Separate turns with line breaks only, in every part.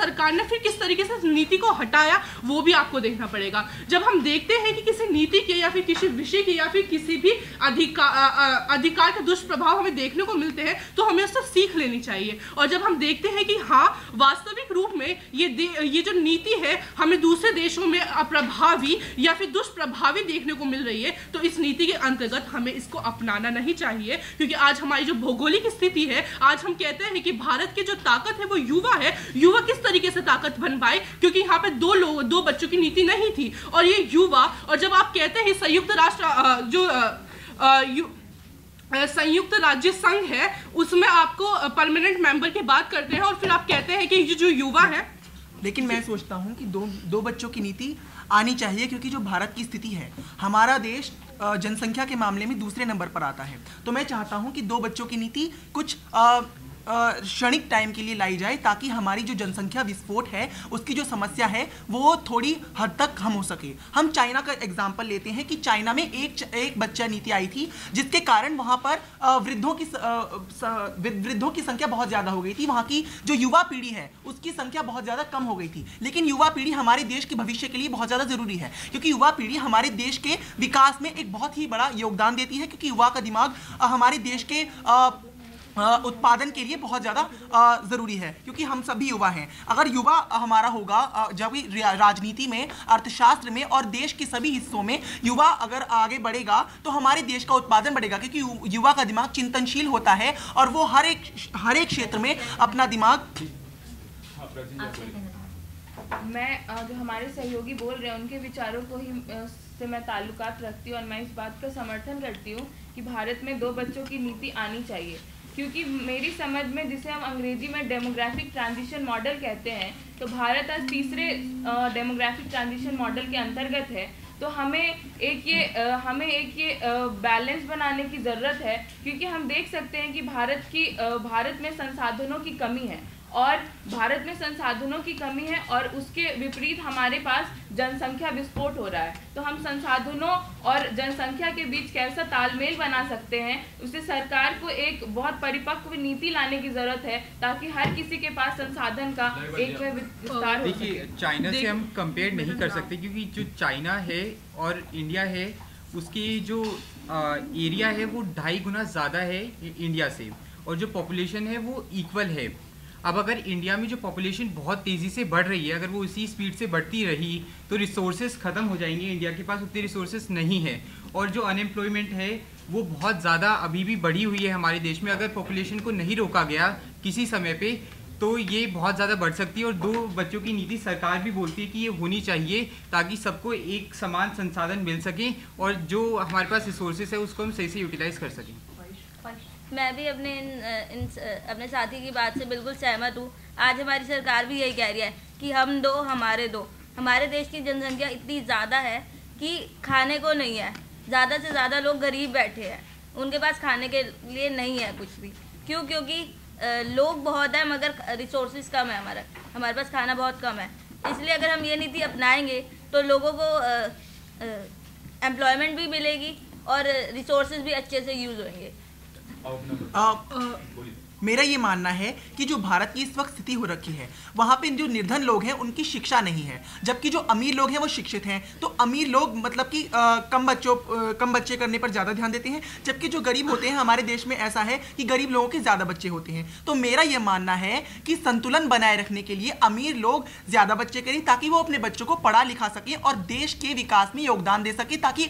सरकार ने फिर किस तरीके से नीति को हटाया वो भी आपको देखना पड़ेगा। जब हम देखते हैं कि किसी नीति के या फिर किसी विषय के या फिर किसी भी अधिकार के दुष्प्रभाव हमें देखने को मिलते हैं तो हमें उससे सीख लेनी चाहिए। और जब हम देखते हैं कि हाँ वास्तविक रूप में ये जो नीति है हमें दूसरे देशों में अप्रभावी या फिर दुष्प्रभावी देखने को मिल रही है, तो इस नीति के अंतर्गत हमें इसको अपनाना नहीं चाहिए। क्योंकि आज हमारी जो भौगोलिक स्थिति है, आज हम कहते हैं कि भारत की जो ताकत है वो युवा है। युवा किस तरीके से ताकत बन पाए, क्योंकि यहाँ पे दो बच्चों की नीति नहीं थी और ये युवा। और जब आप कहते हैं संयुक्त राज्य संघ है उसमें आपको परमानेंट मेंबर की बात करते हैं और फिर आप कहते हैं कि जो युवा है।
लेकिन मैं सोचता हूं कि दो बच्चों की नीति आनी चाहिए, क्योंकि जो भारत की स्थिति है, हमारा देश जनसंख्या के मामले में दूसरे नंबर पर आता है। तो मैं चाहता हूं कि दो बच्चों की नीति कुछ क्षणिक टाइम के लिए लाई जाए, ताकि हमारी जो जनसंख्या विस्फोट है उसकी जो समस्या है वो थोड़ी हद तक कम हो सके। हम चाइना का एग्जांपल लेते हैं कि चाइना में एक बच्चा नीति आई थी, जिसके कारण वहाँ पर वृद्धों की संख्या बहुत ज़्यादा हो गई थी। वहाँ की जो युवा पीढ़ी है उसकी संख्या बहुत ज़्यादा कम हो गई थी। लेकिन युवा पीढ़ी हमारे देश के भविष्य के लिए बहुत ज़्यादा ज़रूरी है, क्योंकि युवा पीढ़ी हमारे देश के विकास में एक बहुत ही बड़ा योगदान देती है। क्योंकि युवा का दिमाग हमारे देश के उत्पादन के लिए बहुत ज़्यादा ज़रूरी है, क्योंकि हम सभी युवा हैं। अगर युवा हमारा होगा, जब राजनीति में, अर्थशास्त्र में और देश के सभी हिस्सों में युवा अगर आगे बढ़ेगा तो हमारे देश का उत्पादन बढ़ेगा। क्योंकि युवा का दिमाग चिंतनशील होता है और वो हर एक क्षेत्र में अपना दिमाग।
मैं जो हमारे सहयोगी बोल रहे हैं उनके विचारों को ही से मैं ताल्लुकात रखती हूँ और मैं इस बात का समर्थन करती हूँ कि भारत में दो बच्चों की नीति आनी चाहिए। क्योंकि मेरी समझ में, जिसे हम अंग्रेजी में डेमोग्राफिक ट्रांजिशन मॉडल कहते हैं, तो भारत आज तीसरे डेमोग्राफिक ट्रांजिशन मॉडल के अंतर्गत है। तो हमें एक ये बैलेंस बनाने की ज़रूरत है, क्योंकि हम देख सकते हैं कि भारत में संसाधनों की कमी है और उसके विपरीत हमारे पास जनसंख्या विस्फोट हो रहा है। तो हम संसाधनों और जनसंख्या के बीच कैसा तालमेल बना सकते हैं, उससे सरकार को एक बहुत परिपक्व नीति लाने की जरूरत है, ताकि हर किसी के पास संसाधन का एक विस्तार हो सके।
चाइना से हम कंपेयर नहीं कर सकते, क्योंकि जो चाइना है और इंडिया है उसकी जो एरिया है वो 2.5 गुना ज़्यादा है इंडिया से, और जो पॉपुलेशन है वो इक्वल है। अब अगर इंडिया में जो पॉपुलेशन बहुत तेज़ी से बढ़ रही है, अगर वो इसी स्पीड से बढ़ती रही तो रिसोर्सेज ख़त्म हो जाएंगे। इंडिया के पास उतने रिसोर्सेज नहीं है, और जो अनएम्प्लॉयमेंट है वो बहुत ज़्यादा अभी भी बढ़ी हुई है हमारे देश में। अगर पॉपुलेशन को नहीं रोका गया किसी समय पे तो ये बहुत ज़्यादा बढ़ सकती है। और दो बच्चों की नीति सरकार भी बोलती है कि ये होनी चाहिए, ताकि सबको एक समान संसाधन मिल सके और जो हमारे पास रिसोर्सेज है उसको हम सही से यूटिलाइज कर सकें।
मैं भी अपने साथी की बात से बिल्कुल सहमत हूँ। आज हमारी सरकार भी यही कह रही है कि हम दो हमारे दो। हमारे देश की जनसंख्या इतनी ज़्यादा है कि खाने को नहीं है, ज़्यादा से ज़्यादा लोग गरीब बैठे हैं, उनके पास खाने के लिए नहीं है कुछ भी। क्योंकि लोग बहुत हैं मगर रिसोर्सेज कम है, हमारे पास खाना बहुत कम है। इसलिए अगर हम ये नीति अपनाएंगे तो लोगों को एम्प्लॉयमेंट भी मिलेगी और रिसोर्सेज भी अच्छे से यूज़ होंगे।
मेरा ये मानना है कि जो भारत की इस वक्त स्थिति हो रखी है, वहाँ पे जो निर्धन लोग हैं उनकी शिक्षा नहीं है, जबकि जो अमीर लोग हैं वो शिक्षित हैं। तो अमीर लोग मतलब कि कम बच्चे करने पर ज़्यादा ध्यान देते हैं, जबकि जो गरीब होते हैं, हमारे देश में ऐसा है कि गरीब लोगों के ज़्यादा बच्चे होते हैं। तो मेरा ये मानना है कि संतुलन बनाए रखने के लिए अमीर लोग ज़्यादा बच्चे करें, ताकि वो अपने बच्चों को पढ़ा लिखा सकें और देश के विकास में योगदान दे सके, ताकि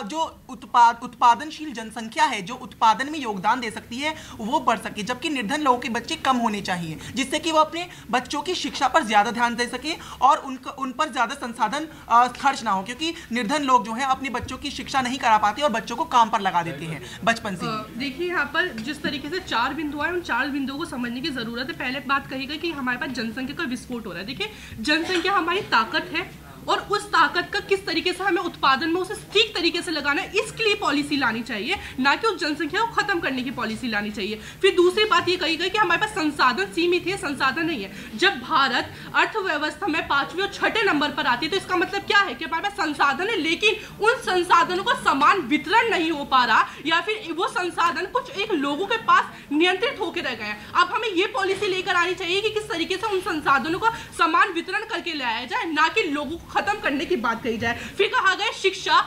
जो उत्पादनशील जनसंख्या है, जो उत्पादन में योगदान दे सकती है, वो बढ़ सके। जबकि निर्धन लोगों के बच्चे कम होने चाहिए, जिससे कि वो अपने बच्चों की शिक्षा पर ज्यादा ध्यान दे सके और उन पर ज्यादा संसाधन खर्च ना हो, क्योंकि निर्धन लोग जो हैं अपने बच्चों की शिक्षा नहीं करा पाते और बच्चों को काम पर लगा देते हैं बचपन से।
देखिए यहाँ पर जिस तरीके से 4 बिंदु है, उन 4 बिंदुओं को समझने की जरूरत है। पहले बात कही गई कि हमारे पास जनसंख्या का विस्फोट हो रहा है। देखिए जनसंख्या हमारी ताकत है और उस ताकत का किस तरीके से हमें उत्पादन में उसे ठीक तरीके से लगाना है, इसके लिए पॉलिसी लानी चाहिए, ना कि उस जनसंख्या को खत्म करने की पॉलिसी लानी चाहिए। फिर दूसरी बात ये कही गई कि हमारे पास संसाधन सीमित है, संसाधन नहीं है। जब भारत अर्थव्यवस्था में 5वें और 6ठे नंबर पर आती है तो इसका मतलब क्या है कि हमारे पास संसाधन है, लेकिन उन संसाधनों का समान वितरण नहीं हो पा रहा, या फिर वो संसाधन कुछ एक लोगों के पास नियंत्रित होकर रह गए हैं। अब हमें ये पॉलिसी लेकर आनी चाहिए कि किस तरीके से उन संसाधनों का समान वितरण करके लाया जाए, ना कि लोगों को खत्म करने की बात कही जाए। फिर कहा गया शिक्षा,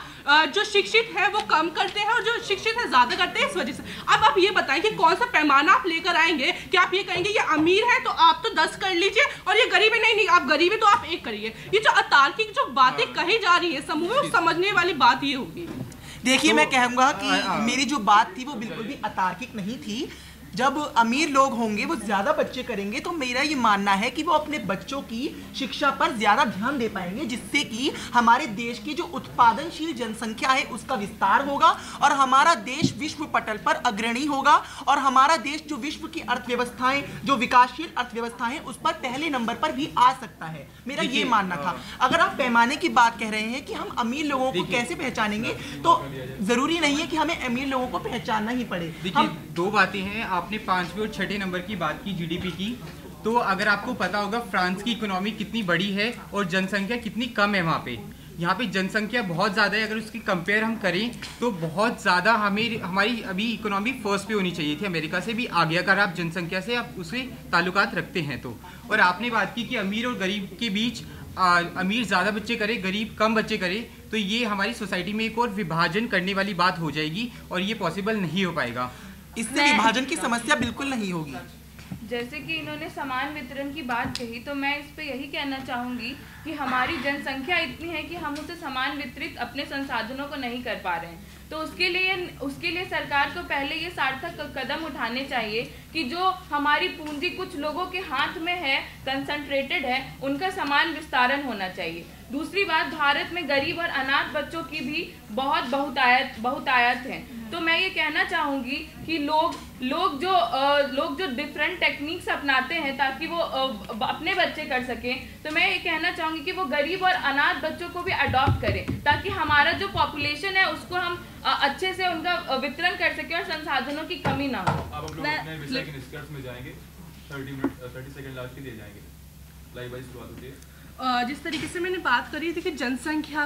जो शिक्षित है वो कम करते हैं और जो शिक्षित है ज्यादा करते हैं, इस वजह से। अब आप ये बताएं कि कौन सा पैमाना आप लेकर आएंगे कि आप ये कहेंगे ये अमीर है तो आप तो 10 कर लीजिए और ये गरीब है, नहीं आप गरीब है तो आप 1 करिए। ये जो अतार्किक जो बातें कही जा रही है समूह में, समझने वाली बात ये होगी।
देखिए, मैं कहूँगा कि मेरी जो बात थी वो बिल्कुल भी अतार्किक नहीं थी। जब अमीर लोग होंगे वो ज़्यादा बच्चे करेंगे तो मेरा ये मानना है कि वो अपने बच्चों की शिक्षा पर ज़्यादा ध्यान दे पाएंगे, जिससे कि हमारे देश की जो उत्पादनशील जनसंख्या है उसका विस्तार होगा और हमारा देश विश्व पटल पर अग्रणी होगा और हमारा देश जो विश्व की अर्थव्यवस्थाएं, जो विकासशील अर्थव्यवस्थाएं, उस पर पहले नंबर पर भी आ सकता है। मेरा ये मानना था। अगर आप पैमाने की बात कह रहे हैं कि हम अमीर लोगों को कैसे पहचानेंगे, तो ज़रूरी नहीं है कि हमें अमीर लोगों को पहचानना ही पड़े।
देखिए, दो बातें हैं। आपने 5वें और 6ठे नंबर की बात की जीडीपी की, तो अगर आपको पता होगा फ्रांस की इकोनॉमी कितनी बड़ी है और जनसंख्या कितनी कम है वहाँ पे। यहाँ पे जनसंख्या बहुत ज़्यादा है, अगर उसकी कंपेयर हम करें तो बहुत ज़्यादा हमारी अभी इकोनॉमी फर्स्ट पे होनी चाहिए थी, अमेरिका से भी आगे, अगर आप जनसंख्या से आप उससे ताल्लुकात रखते हैं तो। और आपने बात की कि अमीर और गरीब के बीच अमीर ज़्यादा बच्चे करे, गरीब कम बच्चे करे, तो ये हमारी सोसाइटी में एक और विभाजन करने वाली बात हो जाएगी और ये पॉसिबल नहीं हो पाएगा।
इससे विभाजन की समस्या बिल्कुल नहीं होगी।
जैसे कि इन्होंने समान वितरण की बात कही, तो मैं इस पे यही कहना चाहूँगी कि हमारी जनसंख्या इतनी है कि हम उसे समान वितरित अपने संसाधनों को नहीं कर पा रहे हैं। तो उसके लिए सरकार को पहले ये सार्थक कदम उठाने चाहिए कि जो हमारी पूंजी कुछ लोगों के हाथ में है, कंसंट्रेटेड है, उनका समान विस्तारण होना चाहिए। दूसरी बात, भारत में गरीब और अनाथ बच्चों की भी बहुतायत है। तो मैं ये कहना चाहूँगी कि लोग जो डिफरेंट टेक्निक्स अपनाते हैं ताकि वो अपने बच्चे कर सकें, तो मैं ये कहना चाहूँगी कि वो गरीब और अनाथ बच्चों को भी अडॉप्ट करें, ताकि हमारा जो पॉपुलेशन है उसको हम अच्छे से उनका वितरण कर सकें और संसाधनों की कमी ना हो।
अब हम लोग अपने विषय के निष्कर्ष में जाएंगे। 30 सेकंड लास्ट के लिए जाएंगे। लाइव वाइज शुरुआत होती है।
जिस तरीके से मैंने बात करी थी कि जनसंख्या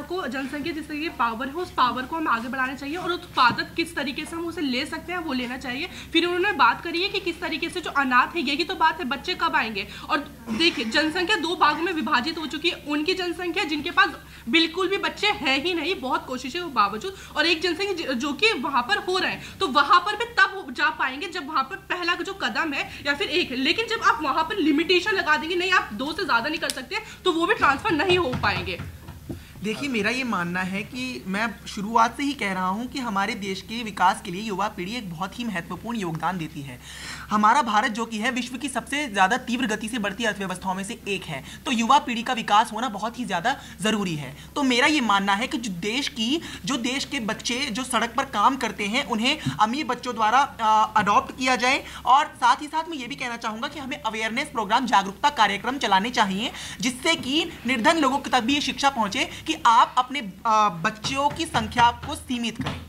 जिस तरीके पावर है उस पावर को हम आगे बढ़ाना चाहिए और उत्पादक किस तरीके से हम उसे ले सकते हैं वो लेना चाहिए। फिर उन्होंने बात करी है कि किस तरीके से जो अनाथ है, यही तो बात है, बच्चे कब आएंगे। और देखिए, जनसंख्या 2 भागों में विभाजित हो चुकी है। उनकी जनसंख्या जिनके पास बिल्कुल भी बच्चे हैं ही नहीं, बहुत कोशिशों के बावजूद, और एक जनसंख्या जो कि वहाँ पर हो रहे हैं, तो वहाँ पर भी तब जा पाएंगे जब वहाँ पर पहला जो कदम है या फिर एक, लेकिन जब आप वहाँ पर लिमिटेशन लगा देंगे, नहीं आप 2 से ज़्यादा नहीं कर सकते, तो वो भी ट्रांसफर नहीं हो पाएंगे।
देखिए, मेरा ये मानना है कि मैं शुरुआत से ही कह रहा हूँ कि हमारे देश के विकास के लिए युवा पीढ़ी एक बहुत ही महत्वपूर्ण योगदान देती है। हमारा भारत जो कि है विश्व की सबसे ज़्यादा तीव्र गति से बढ़ती अर्थव्यवस्थाओं में से एक है, तो युवा पीढ़ी का विकास होना बहुत ही ज़्यादा ज़रूरी है। तो मेरा ये मानना है कि जो देश के बच्चे जो सड़क पर काम करते हैं उन्हें अमीर बच्चों द्वारा अडॉप्ट किया जाए, और साथ ही साथ मैं ये भी कहना चाहूँगा कि हमें अवेयरनेस प्रोग्राम, जागरूकता कार्यक्रम चलाने चाहिए, जिससे कि निर्धन लोगों तक भी ये शिक्षा पहुँचे कि आप अपने बच्चों की संख्या को सीमित करें।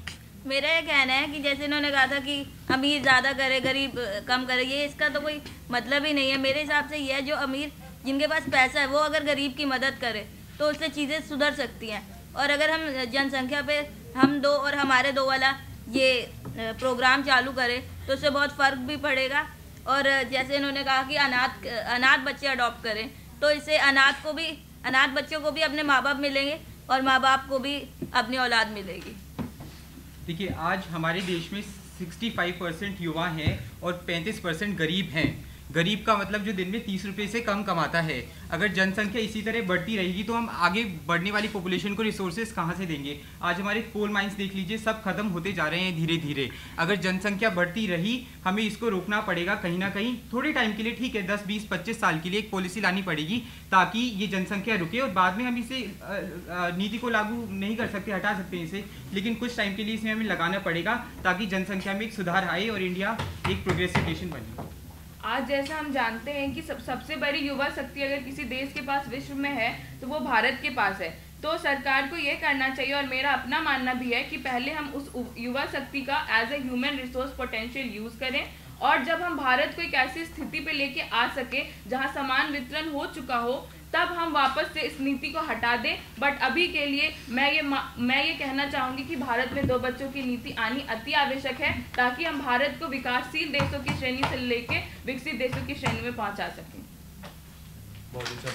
मेरा ये कहना है कि जैसे इन्होंने कहा था कि अमीर ज़्यादा करे गरीब कम करे, ये इसका तो कोई मतलब ही नहीं है। मेरे हिसाब से ये है, जो अमीर जिनके पास पैसा है वो अगर गरीब की मदद करे तो उससे चीज़ें सुधर सकती हैं। और अगर हम जनसंख्या पे हम 2 और हमारे 2 वाला ये प्रोग्राम चालू करें तो उससे बहुत फ़र्क भी पड़ेगा। और जैसे इन्होंने कहा कि अनाथ बच्चे अडॉप्ट करें, तो इससे अनाथ बच्चों को भी अपने माँ बाप मिलेंगे और माँ बाप को भी अपनी औलाद मिलेगी।
देखिए, आज हमारे देश में 65% युवा हैं और 35% गरीब हैं। गरीब का मतलब जो दिन में 30 रुपये से कम कमाता है। अगर जनसंख्या इसी तरह बढ़ती रहेगी तो हम आगे बढ़ने वाली पॉपुलेशन को रिसोर्सेज कहाँ से देंगे। आज हमारे कोल माइंस देख लीजिए, सब खत्म होते जा रहे हैं धीरे धीरे। अगर जनसंख्या बढ़ती रही, हमें इसको रोकना पड़ेगा कहीं ना कहीं, थोड़े टाइम के लिए, ठीक है 10, 20, 25 साल के लिए एक पॉलिसी लानी पड़ेगी ताकि ये जनसंख्या रुके। और बाद में हम इसे नीति को लागू नहीं कर सकते, हटा सकते हैं इसे, लेकिन कुछ टाइम के लिए इसमें हमें लगाना पड़ेगा ताकि जनसंख्या में एक सुधार आए और इंडिया एक प्रोग्रेसिव नेशन बने।
आज जैसा हम जानते हैं कि सबसे बड़ी युवा शक्ति अगर किसी देश के पास विश्व में है तो वो भारत के पास है। तो सरकार को ये करना चाहिए, और मेरा अपना मानना भी है कि पहले हम उस युवा शक्ति का as a human resource potential use करें, और जब हम भारत को एक ऐसी स्थिति पे लेके आ सके जहां समान वितरण हो चुका हो, तब हम वापस से इस नीति को हटा दें। बट अभी के लिए मैं ये कहना चाहूँगी कि भारत में 2 बच्चों की नीति आनी अति आवश्यक है, ताकि हम भारत को विकासशील देशों की श्रेणी से लेके विकसित देशों की श्रेणी में पहुँचा सकें।
बहुत अच्छा